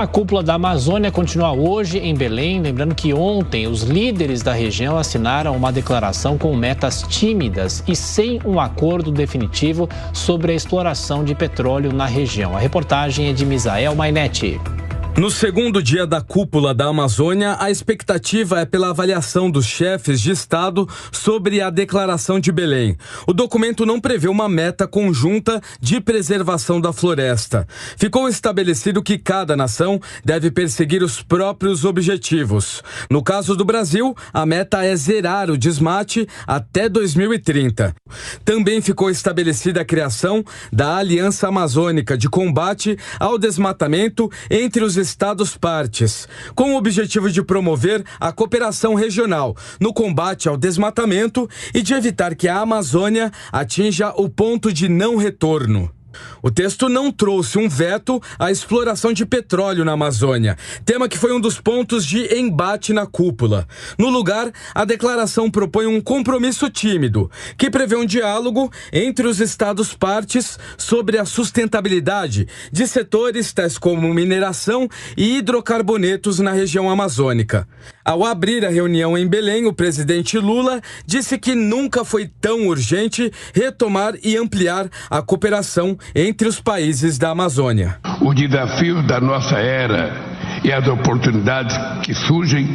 A cúpula da Amazônia continua hoje em Belém, lembrando que ontem os líderes da região assinaram uma declaração com metas tímidas e sem um acordo definitivo sobre a exploração de petróleo na região. A reportagem é de Misael Mainetti. No segundo dia da cúpula da Amazônia, a expectativa é pela avaliação dos chefes de Estado sobre a Declaração de Belém. O documento não prevê uma meta conjunta de preservação da floresta. Ficou estabelecido que cada nação deve perseguir os próprios objetivos. No caso do Brasil, a meta é zerar o desmate até 2030. Também ficou estabelecida a criação da Aliança Amazônica de Combate ao Desmatamento entre os Estados-partes, com o objetivo de promover a cooperação regional no combate ao desmatamento e de evitar que a Amazônia atinja o ponto de não retorno. O texto não trouxe um veto à exploração de petróleo na Amazônia, tema que foi um dos pontos de embate na cúpula. No lugar, a declaração propõe um compromisso tímido, que prevê um diálogo entre os Estados-partes sobre a sustentabilidade de setores tais como mineração e hidrocarbonetos na região amazônica. Ao abrir a reunião em Belém, o presidente Lula disse que nunca foi tão urgente retomar e ampliar a cooperação entre os países da Amazônia. O desafio da nossa era e as oportunidades que surgem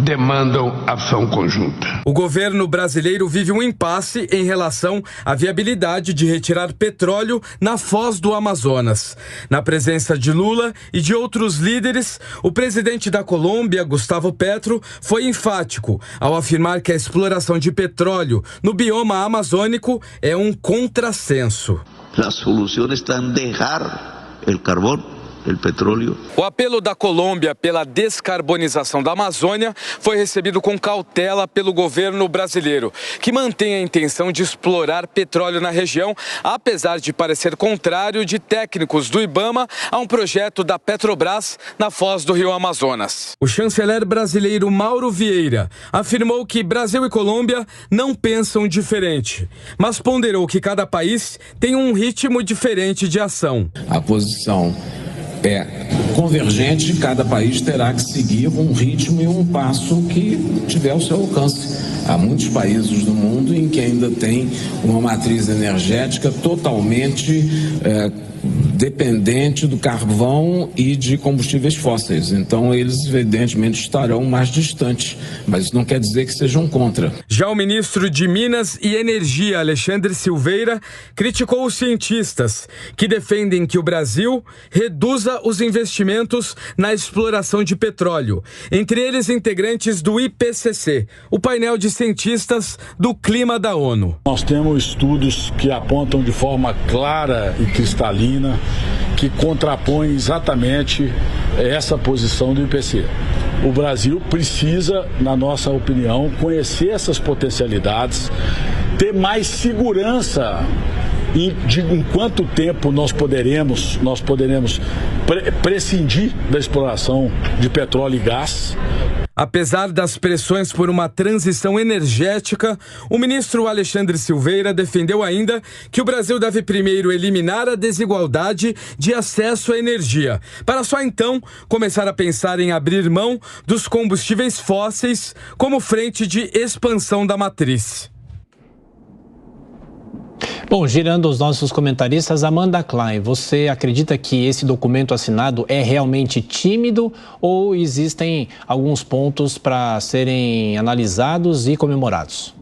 demandam ação conjunta. O governo brasileiro vive um impasse em relação à viabilidade de retirar petróleo na foz do Amazonas. Na presença de Lula e de outros líderes, o presidente da Colômbia, Gustavo Petro, foi enfático ao afirmar que a exploração de petróleo no bioma amazônico é um contrassenso. A solução está em deixar o carvão, o petróleo. O apelo da Colômbia pela descarbonização da Amazônia foi recebido com cautela pelo governo brasileiro, que mantém a intenção de explorar petróleo na região, apesar de parecer contrário de técnicos do IBAMA a um projeto da Petrobras na foz do Rio Amazonas. O chanceler brasileiro Mauro Vieira afirmou que Brasil e Colômbia não pensam diferente, mas ponderou que cada país tem um ritmo diferente de ação. A posição é convergente, cada país terá que seguir um ritmo e um passo que tiver ao seu alcance. Há muitos países do mundo em que ainda tem uma matriz energética totalmente dependente do carvão e de combustíveis fósseis. Então, eles, evidentemente, estarão mais distantes, mas isso não quer dizer que sejam contra. Já o ministro de Minas e Energia, Alexandre Silveira, criticou os cientistas que defendem que o Brasil reduza os investimentos na exploração de petróleo, entre eles integrantes do IPCC, o painel de cientistas do clima da ONU. Nós temos estudos que apontam de forma clara e cristalina que contrapõe exatamente essa posição do IPCC. O Brasil precisa, na nossa opinião, conhecer essas potencialidades, ter mais segurança de em quanto tempo nós poderemos prescindir da exploração de petróleo e gás. Apesar das pressões por uma transição energética, o ministro Alexandre Silveira defendeu ainda que o Brasil deve primeiro eliminar a desigualdade de acesso à energia, para só então começar a pensar em abrir mão dos combustíveis fósseis como frente de expansão da matriz. Bom, girando os nossos comentaristas, Amanda Klein, você acredita que esse documento assinado é realmente tímido ou existem alguns pontos para serem analisados e comemorados?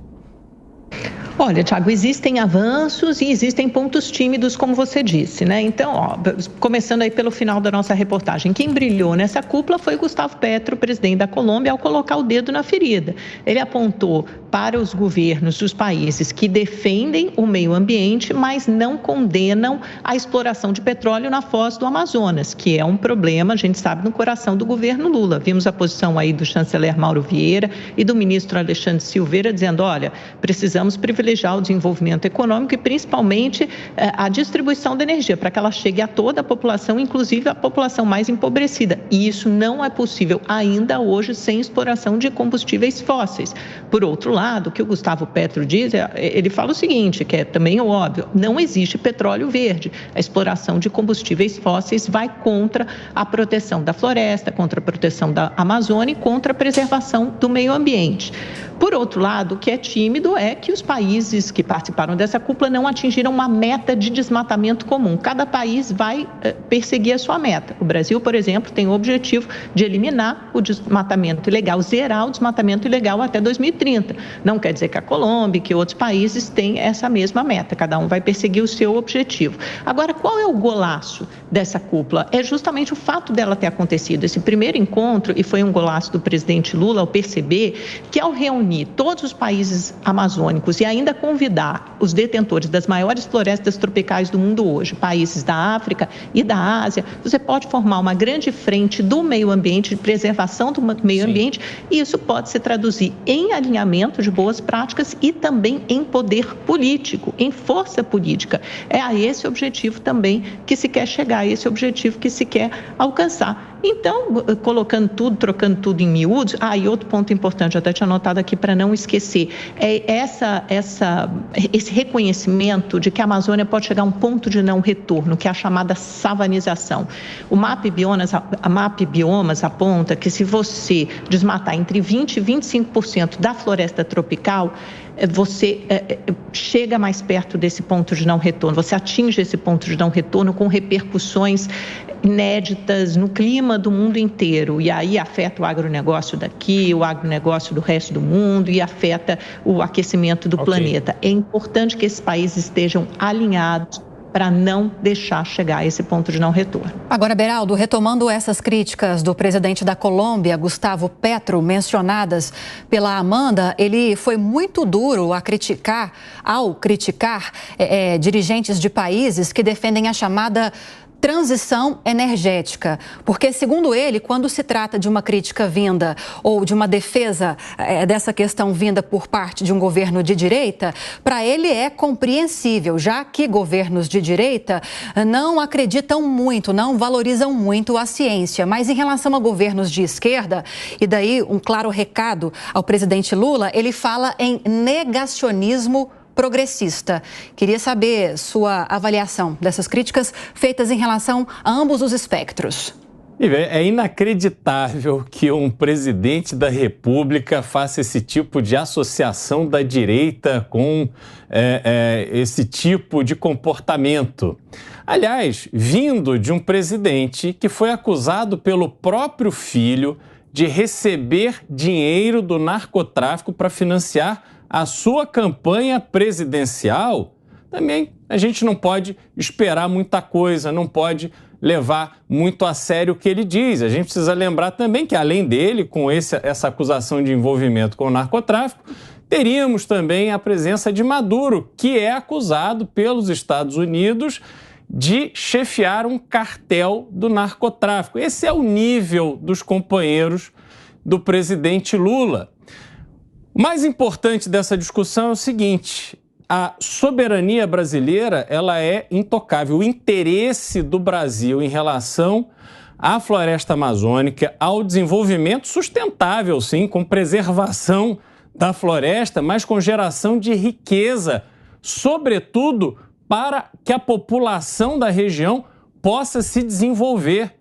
Olha, Thiago, existem avanços e existem pontos tímidos, como você disse, né? Então, começando aí pelo final da nossa reportagem, quem brilhou nessa cúpula foi Gustavo Petro, presidente da Colômbia, ao colocar o dedo na ferida. Ele apontou para os governos dos países que defendem o meio ambiente, mas não condenam a exploração de petróleo na foz do Amazonas, que é um problema, a gente sabe, no coração do governo Lula. Vimos a posição aí do chanceler Mauro Vieira e do ministro Alexandre Silveira dizendo, olha, precisamos privilegiar privilegiar o desenvolvimento econômico e principalmente a distribuição da energia, para que ela chegue a toda a população, inclusive a população mais empobrecida. E isso não é possível ainda hoje sem exploração de combustíveis fósseis. Por outro lado, o que o Gustavo Petro diz, ele fala o seguinte, que é também óbvio, não existe petróleo verde. A exploração de combustíveis fósseis vai contra a proteção da floresta, contra a proteção da Amazônia e contra a preservação do meio ambiente. Por outro lado, o que é tímido é que os países que participaram dessa cúpula não atingiram uma meta de desmatamento comum. Cada país vai perseguir a sua meta. O Brasil, por exemplo, tem o objetivo de eliminar o desmatamento ilegal, zerar o desmatamento ilegal até 2030. Não quer dizer que a Colômbia e que outros países têm essa mesma meta. Cada um vai perseguir o seu objetivo. Agora, qual é o golaço dessa cúpula? É justamente o fato dela ter acontecido. Esse primeiro encontro, e foi um golaço do presidente Lula ao perceber que, ao reunir todos os países amazônicos e ainda convidar os detentores das maiores florestas tropicais do mundo hoje, países da África e da Ásia, você pode formar uma grande frente do meio ambiente, de preservação do meio ambiente, e isso pode se traduzir em alinhamento de boas práticas e também em poder político, em força política. É a esse objetivo também que se quer chegar, a esse objetivo que se quer alcançar. Então, colocando tudo, trocando tudo em miúdos, e outro ponto importante, eu até tinha anotado aqui para não esquecer, é esse reconhecimento de que a Amazônia pode chegar a um ponto de não retorno, que é a chamada savanização. O MAP Biomas aponta que se você desmatar entre 20% e 25% da floresta tropical, você chega mais perto desse ponto de não retorno, você atinge esse ponto de não retorno com repercussões inéditas no clima do mundo inteiro, e aí afeta o agronegócio daqui, o agronegócio do resto do mundo e afeta o aquecimento do planeta. É importante que esses países estejam alinhados para não deixar chegar a esse ponto de não retorno. Agora, Beraldo, retomando essas críticas do presidente da Colômbia, Gustavo Petro, mencionadas pela Amanda, ele foi muito duro ao criticar dirigentes de países que defendem a chamada transição energética, porque, segundo ele, quando se trata de uma crítica vinda ou de uma defesa dessa questão vinda por parte de um governo de direita, para ele é compreensível, já que governos de direita não acreditam muito, não valorizam muito a ciência. Mas em relação a governos de esquerda, e daí um claro recado ao presidente Lula, ele fala em negacionismo progressista. Queria saber sua avaliação dessas críticas feitas em relação a ambos os espectros. É inacreditável que um presidente da República faça esse tipo de associação da direita com esse tipo de comportamento. Aliás, vindo de um presidente que foi acusado pelo próprio filho de receber dinheiro do narcotráfico para financiar a sua campanha presidencial, também a gente não pode esperar muita coisa, não pode levar muito a sério o que ele diz. A gente precisa lembrar também que, além dele, com essa acusação de envolvimento com o narcotráfico, teríamos também a presença de Maduro, que é acusado pelos Estados Unidos de chefiar um cartel do narcotráfico. Esse é o nível dos companheiros do presidente Lula. O mais importante dessa discussão é o seguinte: a soberania brasileira, ela é intocável. O interesse do Brasil em relação à floresta amazônica, ao desenvolvimento sustentável, sim, com preservação da floresta, mas com geração de riqueza, sobretudo para que a população da região possa se desenvolver.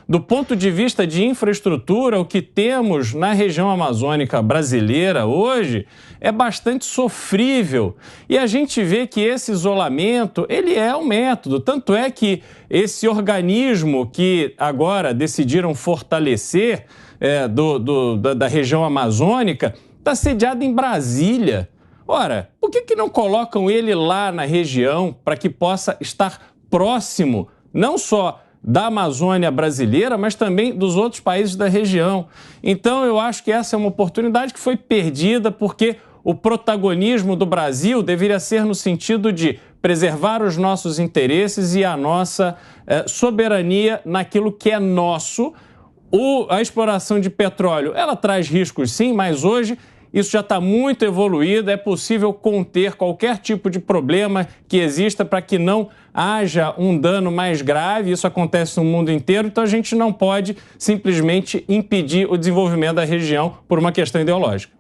Do ponto de vista de infraestrutura, o que temos na região amazônica brasileira hoje é bastante sofrível. E a gente vê que esse isolamento, ele é um método. Tanto é que esse organismo que agora decidiram fortalecer da região amazônica está sediado em Brasília. Ora, por que não colocam ele lá na região para que possa estar próximo, não só da Amazônia brasileira, mas também dos outros países da região? Então, eu acho que essa é uma oportunidade que foi perdida, porque o protagonismo do Brasil deveria ser no sentido de preservar os nossos interesses e a nossa soberania naquilo que é nosso. A exploração de petróleo, ela traz riscos sim, mas hoje isso já está muito evoluído, é possível conter qualquer tipo de problema que exista para que não haja um dano mais grave. Isso acontece no mundo inteiro, então a gente não pode simplesmente impedir o desenvolvimento da região por uma questão ideológica.